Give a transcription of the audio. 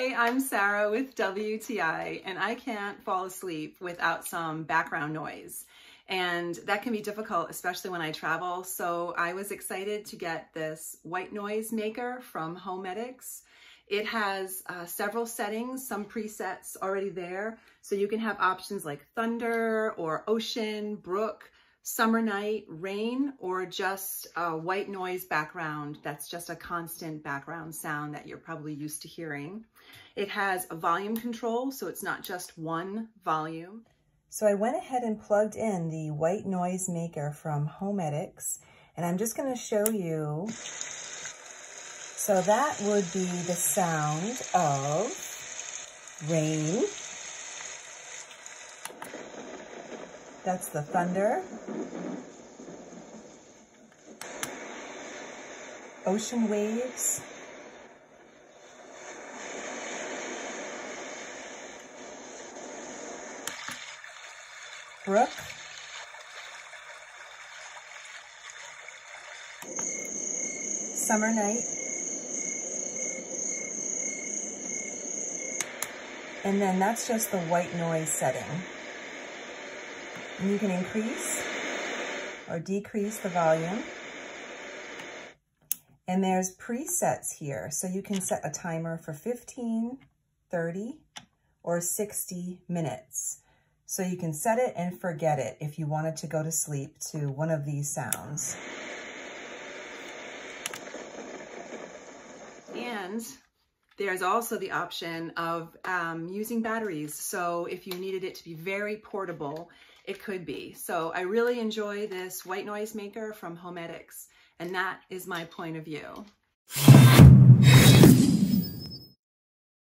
Hi, I'm Sarah with WTI, and I can't fall asleep without some background noise. And that can be difficult, especially when I travel. So I was excited to get this white noise maker from Homedics. It has several settings, some presets already there. So you can have options like thunder or ocean, brook, summer night, rain, or just a white noise background that's just a constant background sound that you're probably used to hearing. It has a volume control, so it's not just one volume. So I went ahead and plugged in the white noise maker from Homedics, and I'm just going to show you. So that would be the sound of rain. That's the thunder. Ocean waves. Brook. Summer night. And then that's just the white noise setting. And you can increase or decrease the volume. And there's presets here. So you can set a timer for 15, 30, or 60 minutes. So you can set it and forget it if you wanted to go to sleep to one of these sounds. And there's also the option of using batteries. So if you needed it to be very portable, it could be. So I really enjoy this white noise maker from Homedics, and that is my point of view.